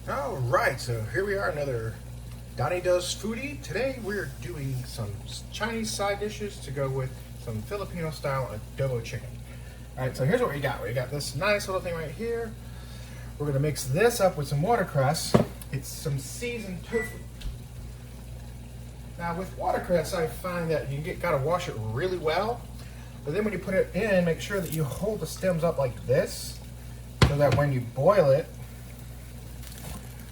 All right, so here we are, another Donnie Does Foodie. Today we're doing some Chinese side dishes to go with some Filipino style adobo chicken. All right, so here's what we got. We got this nice little thing right here. We're gonna mix this up with some watercress. It's some seasoned tofu. Now with watercress, I find that you gotta wash it really well, but then when you put it in, make sure that you hold the stems up like this, so that when you boil it,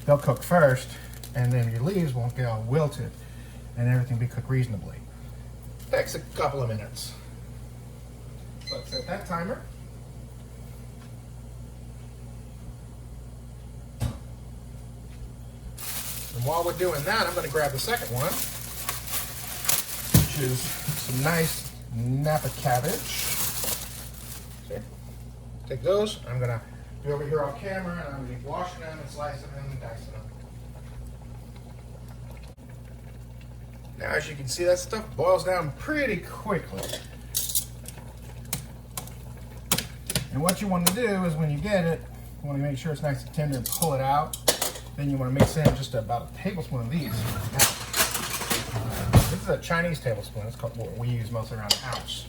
they'll cook first, and then your leaves won't get all wilted, and everything be cooked reasonably. Takes a couple of minutes. So let's set that timer. And while we're doing that, I'm going to grab the second one, which is some nice Napa cabbage. See? Take those. I'm going to be over here on camera, and I'm going to be washing them and slicing them and dicing them. Now, as you can see, that stuff boils down pretty quickly. And what you want to do is when you get it, you want to make sure it's nice and tender and pull it out. Then you want to mix in just about a tablespoon of these. Now, this is a Chinese tablespoon. It's called what we use mostly around the house.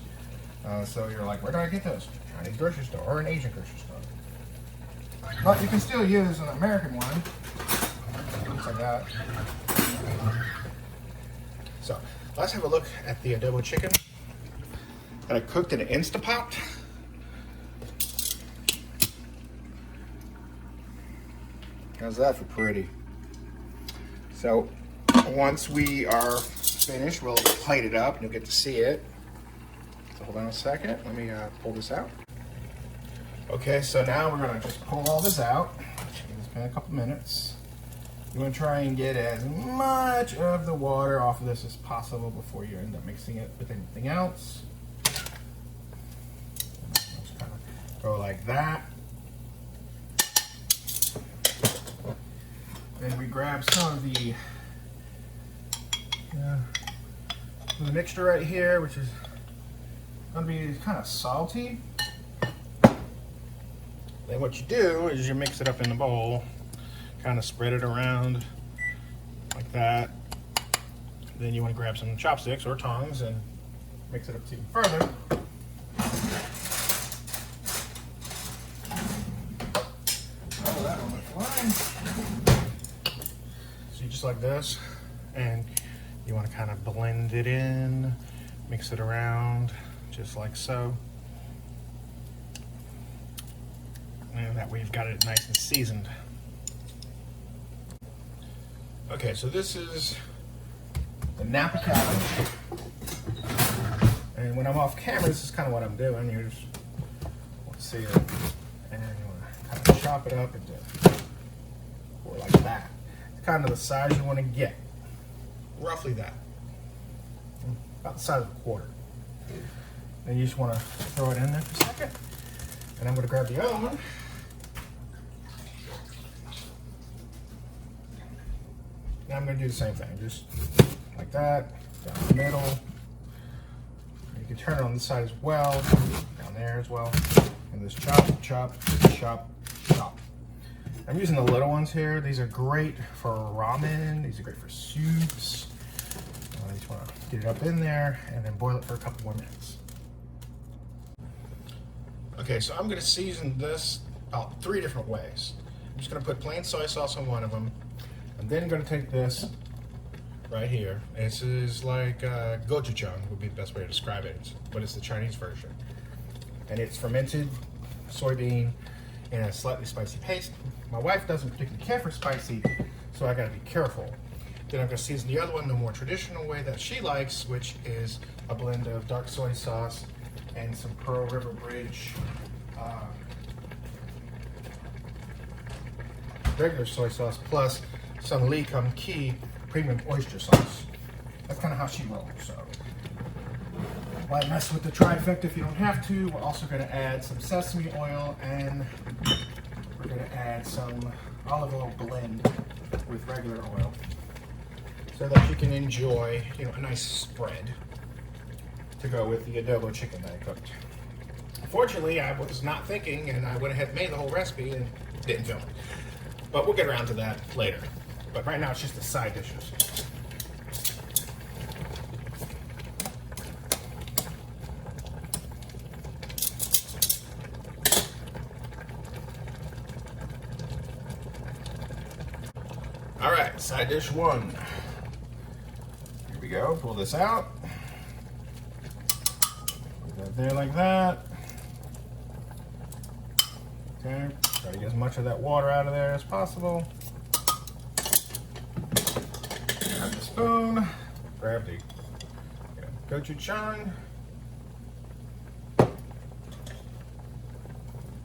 So you're like, where do I get those? Chinese grocery store or an Asian grocery store. But you can still use an American one. Looks like that. So let's have a look at the adobo chicken that I cooked in an Instapot. How's that for pretty? So once we are finished, we'll plate it up and you'll get to see it. So hold on a second, let me pull this out. Okay, so now we're gonna just pull all this out. It's been a couple minutes. You wanna try and get as much of the water off of this as possible before you end up mixing it with anything else. Just kind of go like that. Then we grab some of the mixture right here, which is gonna be kind of salty. Then what you do is you mix it up in the bowl, kind of spread it around like that. Then you want to grab some chopsticks or tongs and mix it up even further. Oh, that one went fine. So you just like this, and you want to kind of blend it in, mix it around just like so. And that way you've got it nice and seasoned. Okay, so this is the Napa cabbage. And when I'm off camera, this is kind of what I'm doing. You just want to see it. And you want to kind of chop it up into, or like that. It's kind of the size you want to get. Roughly that. About the size of a quarter. Then you just want to throw it in there for a second. And I'm going to grab the other one. Now I'm going to do the same thing, just like that, down the middle. You can turn it on this side as well, down there as well. And just chop, chop, chop, chop. I'm using the little ones here. These are great for ramen. These are great for soups. I just want to get it up in there and then boil it for a couple more minutes. Okay, so I'm going to season this about 3 different ways. I'm just going to put plain soy sauce on one of them. I'm then going to take this right here. This is like gochujang would be the best way to describe it, but it's the Chinese version. And it's fermented soybean in a slightly spicy paste. My wife doesn't particularly care for spicy, so I got to be careful. Then I'm going to season the other one the more traditional way that she likes, which is a blend of dark soy sauce and some Pearl River Bridge regular soy sauce plus some Lee Kum Kee premium oyster sauce. That's kind of how she rolls. So why mess with the trifecta if you don't have to? We're also going to add some sesame oil, and we're going to add some olive oil blend with regular oil, so that you can enjoy, a nice spread to go with the adobo chicken that I cooked. Unfortunately, I was not thinking, and I went ahead and made the whole recipe and didn't film it. But we'll get around to that later. But right now it's just the side dishes. All right, side dish one. Here we go, pull this out. Put that there like that. Okay, try to get as much of that water out of there as possible. Grab the spoon, grab the gochujang,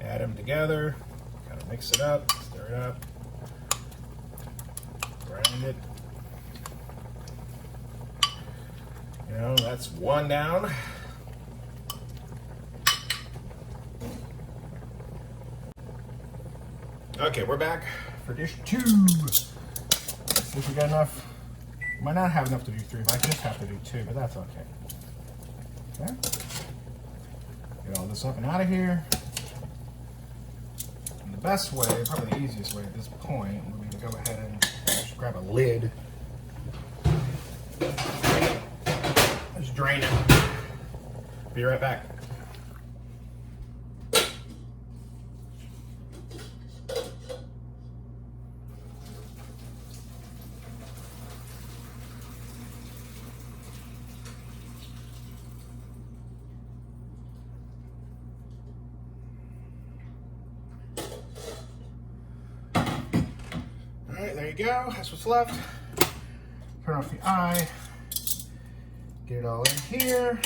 add them together, kind of mix it up, stir it up, grind it. You know, that's one down. Okay, we're back for dish two. Let's see if we got enough. We might not have enough to do three, might just have to do two, but that's okay. Okay. Get all this up and out of here. And the best way, probably the easiest way at this point, would be to go ahead and just grab a lid. Just drain it. Be right back. All right, there you go. That's what's left. Turn off the eye. Get it all in here.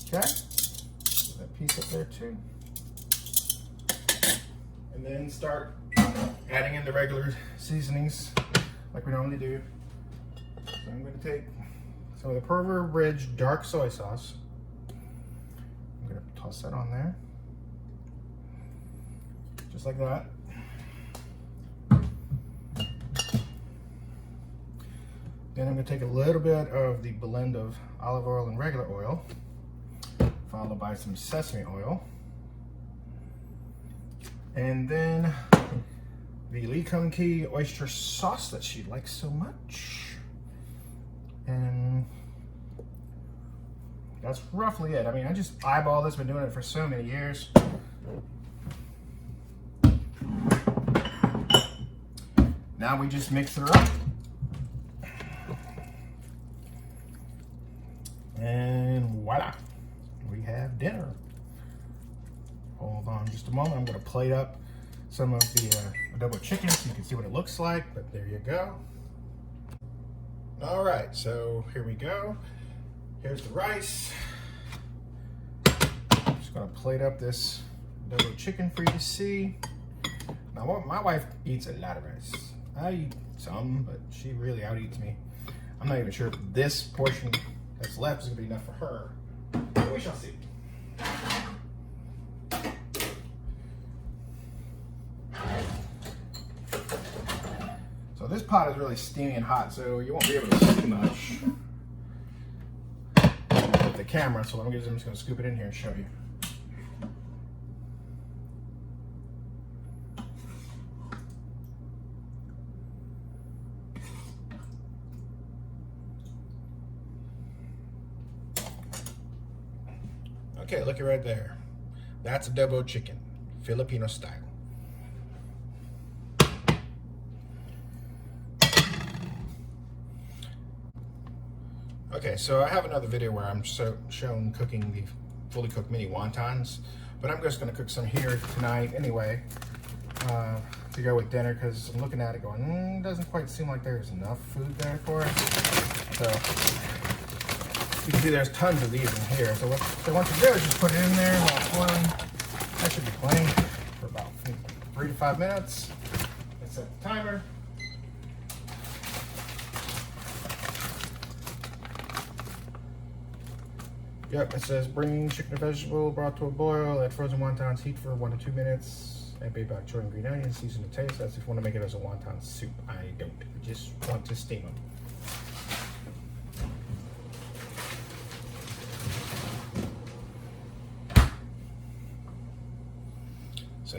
Okay. Put that piece up there too. And then start adding in the regular seasonings like we normally do. So I'm going to take some of the Perpetual Ridge dark soy sauce. I'm going to toss that on there. Just like that. Then I'm going to take a little bit of the blend of olive oil and regular oil, followed by some sesame oil. And then the Lee Kung Kee oyster sauce that she likes so much. And that's roughly it. I mean, I just eyeball this, been doing it for so many years. Now we just mix her up. And voila, we have dinner. Hold on just a moment. I'm going to plate up some of the adobo chicken so you can see what it looks like, but there you go. All right, so here we go. Here's the rice. I'm just going to plate up this adobo chicken for you to see. Now, my wife eats a lot of rice. I eat some, but she really out-eats me. I'm not even sure if this portion that's left is going to be enough for her. But we shall see. So this pot is really steamy and hot, so you won't be able to see much with the camera. So I'm just going to scoop it in here and show you. Okay, look right there. That's adobo chicken, Filipino style. Okay, so I have another video where I'm shown cooking the fully cooked mini wontons, but I'm just going to cook some here tonight anyway to go with dinner, because I'm looking at it going, doesn't quite seem like there's enough food there for us. So you can see there's tons of these in here. So what I want you to do is just put it in there while it's boiling. That should be playing for about 3 to 5 minutes. Let's set the timer. Yep, it says bring chicken and vegetable broth to a boil, add frozen wontons, heat for 1 to 2 minutes, add bay bok choy and green onions, season to taste. That's if you want to make it as a wonton soup. I don't. I just want to steam them.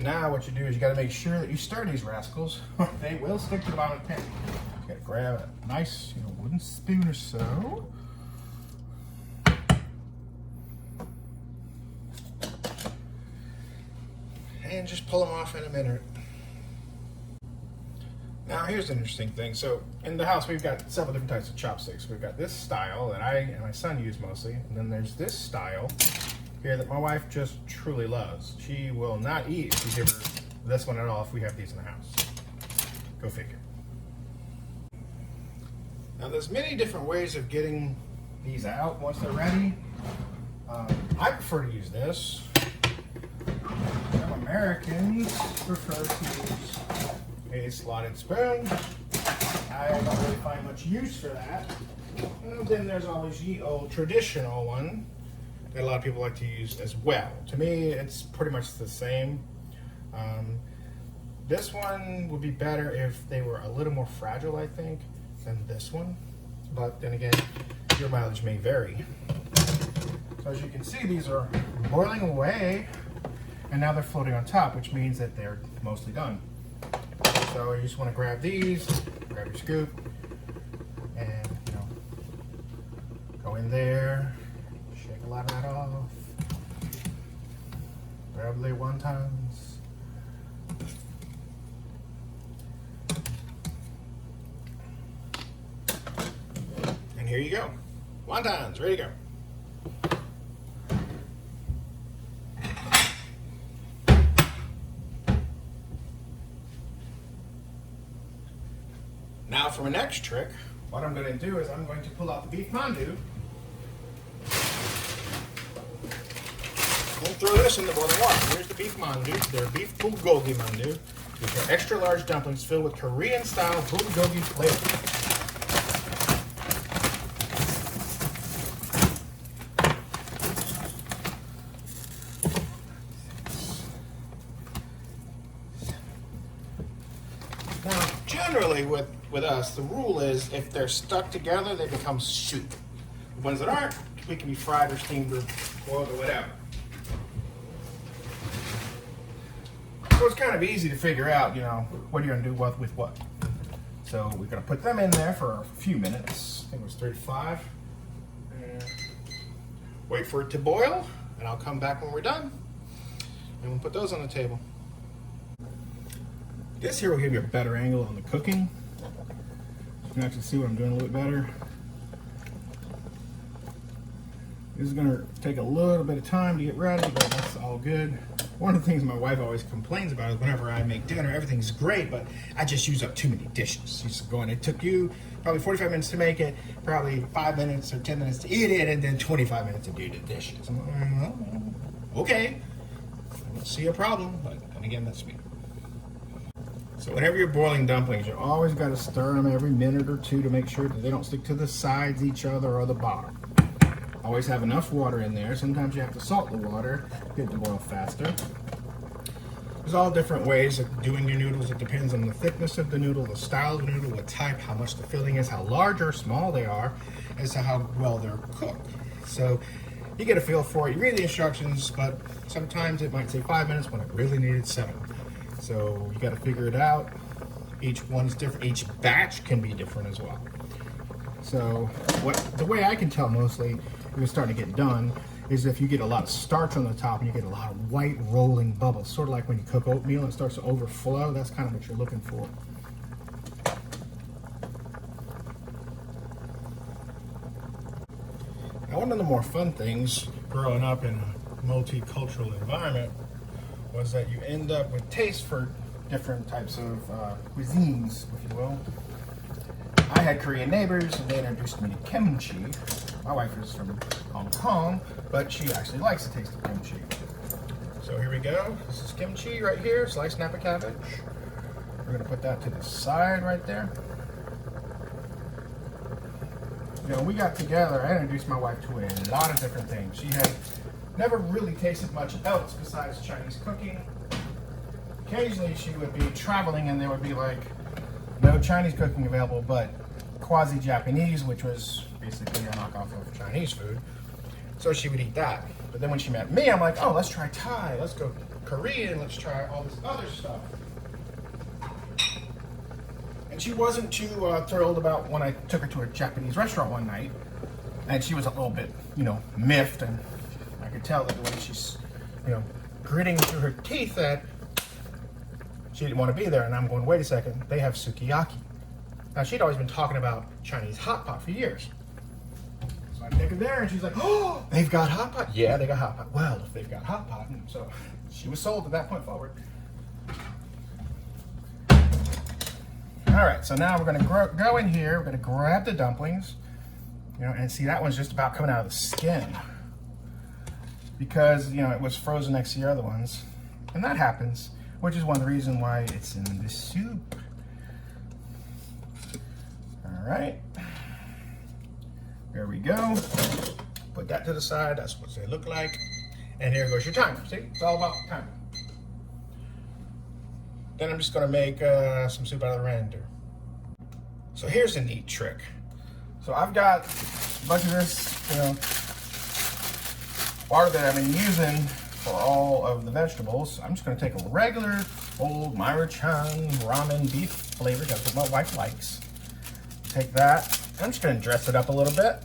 now what you do is you got to make sure that you stir these rascals, or they will stick to the bottom of the pan. You got to grab a nice, wooden spoon or so. And just pull them off in a minute. Now here's an interesting thing. So in the house we've got several different types of chopsticks. We've got this style that I and my son use mostly, and then there's this style here that my wife just truly loves. She will not eat if you give her this one at all if we have these in the house. Go figure. Now there's many different ways of getting these out once they're ready. I prefer to use this. Some Americans prefer to use a slotted spoon. I don't really find much use for that. And then there's always the old traditional one that a lot of people like to use as well. To me, it's pretty much the same. This one would be better if they were a little more fragile, I think, than this one. But then again, your mileage may vary. So as you can see, these are boiling away, and now they're floating on top, which means that they're mostly done. So you just want to grab these, grab your scoop, and go in there, shake a lot of that off, grab the wontons, and here you go, wontons ready to go. Now for my next trick, what I'm going to do is I'm going to pull out the beef mandu and throw this in the boiling water. Here's the beef mandu. They're beef bulgogi mandu. These are extra large dumplings filled with Korean style bulgogi flavor. Now, generally with us, the rule is if they're stuck together, they become soup. The ones that aren't, we can be fried or steamed or boiled or whatever. So it's kind of easy to figure out, what you're going to do with what. So we're going to put them in there for a few minutes. I think it was 3 to 5. And wait for it to boil, and I'll come back when we're done. And we'll put those on the table. This here will give you a better angle on the cooking. You can actually see what I'm doing a little bit better. This is going to take a little bit of time to get ready, but that's all good. One of the things my wife always complains about is whenever I make dinner, everything's great, but I just use up too many dishes. She's going, it took you probably 45 minutes to make it, probably 5 minutes or 10 minutes to eat it, and then 25 minutes to do the dishes. I'm like, well, okay, I don't see a problem, but then again, that's me. So whenever you're boiling dumplings, you always got to stir them every minute or two to make sure that they don't stick to the sides, each other, or the bottom. Always have enough water in there. Sometimes you have to salt the water to get it to boil faster. There's all different ways of doing your noodles. It depends on the thickness of the noodle, the style of the noodle, what type, how much the filling is, how large or small they are, as to how well they're cooked. So you get a feel for it. You read the instructions, but sometimes it might say 5 minutes when it really needed 7. So you got to figure it out. Each one's different. Each batch can be different as well. So the way I can tell mostly if it's starting to get done is if you get a lot of starch on the top and you get a lot of white rolling bubbles, sort of like when you cook oatmeal and it starts to overflow. That's kind of what you're looking for. Now, one of the more fun things growing up in a multicultural environment was that you end up with taste for different types of cuisines, if you will. I had Korean neighbors and they introduced me to kimchi. My wife is from Hong Kong, but she actually likes the taste of kimchi. So here we go. This is kimchi right here, sliced Napa cabbage. We're gonna put that to the side right there. When we got together, I introduced my wife to a lot of different things. She had never really tasted much else besides Chinese cooking. Occasionally she would be traveling and there would be like no Chinese cooking available, but quasi-Japanese, which was basically a knockoff of Chinese food. So she would eat that. But then when she met me, I'm like, oh, let's try Thai. Let's go Korean, let's try all this other stuff. And she wasn't too thrilled about when I took her to a Japanese restaurant one night. And she was a little bit, you know, miffed. And I could tell that the way she's, you know, gritting through her teeth that she didn't want to be there. And I'm going, wait a second, they have sukiyaki. Now, she'd always been talking about Chinese hot pot for years. So I take her there, and she's like, oh, they've got hot pot? Yeah, they got hot pot. Well, if they've got hot pot. And so she was sold at that point forward. All right, so now we're going to go in here. We're going to grab the dumplings, you know, and see that one's just about coming out of the skin because, you know, it was frozen next to the other ones. And that happens, which is one of the reasons why it's in the soup. All right, there we go. Put that to the side. That's what they look like. And here goes your timer. See, it's all about the timer. Then I'm just gonna make some soup out of the render. So here's a neat trick. So I've got a bunch of this, you know, water that I've been using for all of the vegetables. I'm just gonna take a regular old Myra-chan ramen beef flavor. That's what my wife likes. Take that. I'm just gonna dress it up a little bit.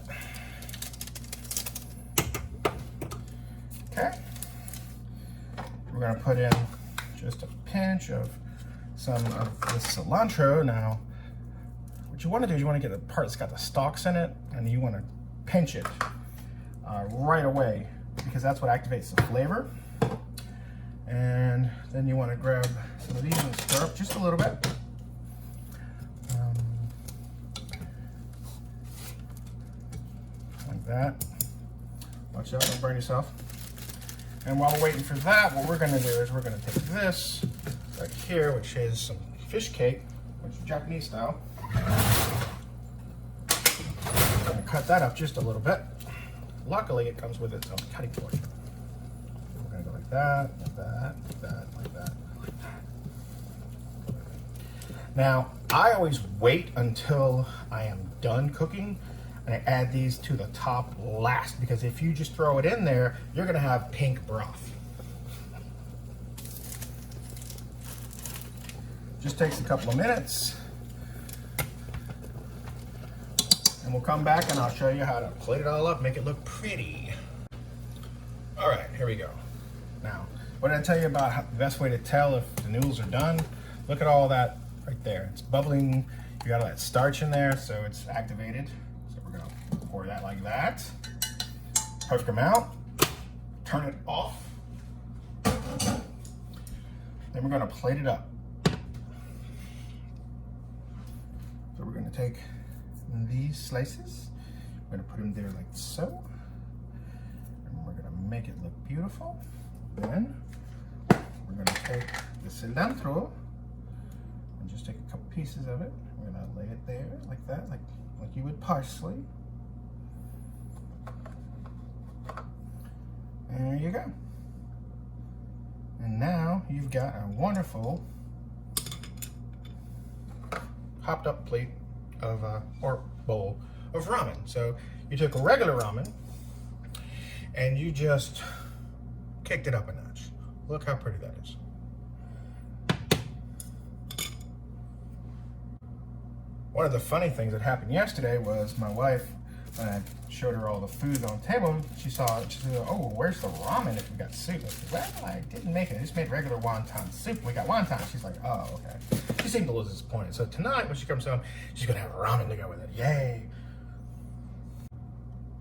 Okay. We're gonna put in just a pinch of some of the cilantro. Now, what you want to do is you want to get the part that's got the stalks in it, and you want to pinch it right away because that's what activates the flavor. And then you want to grab some of these and stir up just a little bit. Like that. Watch out, don't burn yourself. And while we're waiting for that, what we're going to do is we're going to take this right here, which is some fish cake, which is Japanese style. I'm going to cut that up just a little bit. Luckily, it comes with its own cutting board. We're going to go like that, like that, like that, like that, like that. Now, I always wait until I am done cooking, and I add these to the top last, because if you just throw it in there, you're going to have pink broth. Just takes a couple of minutes, and we'll come back and I'll show you how to plate it all up, make it look pretty. All right, here we go. Now, what did I tell you about the best way to tell if the noodles are done? Look at all that right there. It's bubbling. You got all that starch in there, so it's activated. So we're gonna pour that like that. Poke them out. Turn it off. Then we're gonna plate it up. So we're going to take these slices, we're going to put them there like so, and we're going to make it look beautiful. Then we're going to take the cilantro and just take a couple pieces of it. We're going to lay it there like that, like you would parsley. And there you go. And now you've got a wonderful hopped up plate of or bowl of ramen. So you took a regular ramen and you just kicked it up a notch. Look how pretty that is. One of the funny things that happened yesterday was my wife, when I showed her all the food on the table, she said, oh, where's the ramen if we got soup? I said, well, I didn't make it. I just made regular wonton soup. We got wonton. She's like, oh, okay. She seemed a little disappointed. So tonight, when she comes home, she's going to have ramen to go with it. Yay.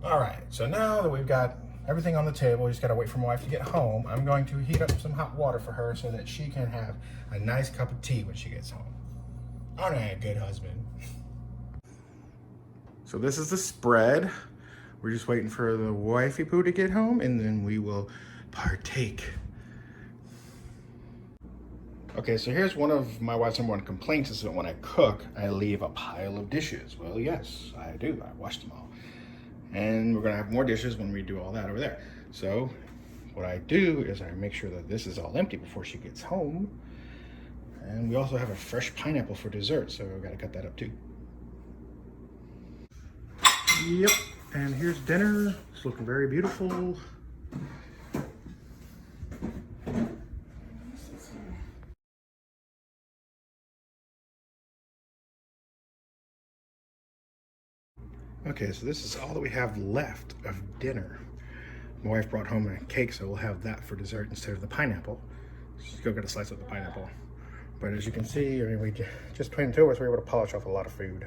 All right. So now that we've got everything on the table, we just got to wait for my wife to get home. I'm going to heat up some hot water for her so that she can have a nice cup of tea when she gets home. Aren't I a good husband? So this is the spread. We're just waiting for the wifey poo to get home, and then we will partake. Okay, so here's one of my wife's number one complaints is that when I cook, I leave a pile of dishes. Well, yes, I do. I wash them all. And we're gonna have more dishes when we do all that over there. So what I do is I make sure that this is all empty before she gets home. And we also have a fresh pineapple for dessert, so I've gotta cut that up too. Yep, and here's dinner. It's looking very beautiful. Okay, so this is all that we have left of dinner. My wife brought home a cake, so we'll have that for dessert instead of the pineapple. Just go get a slice of the pineapple. But as you can see, I mean, just between the two of us, we were able to polish off a lot of food.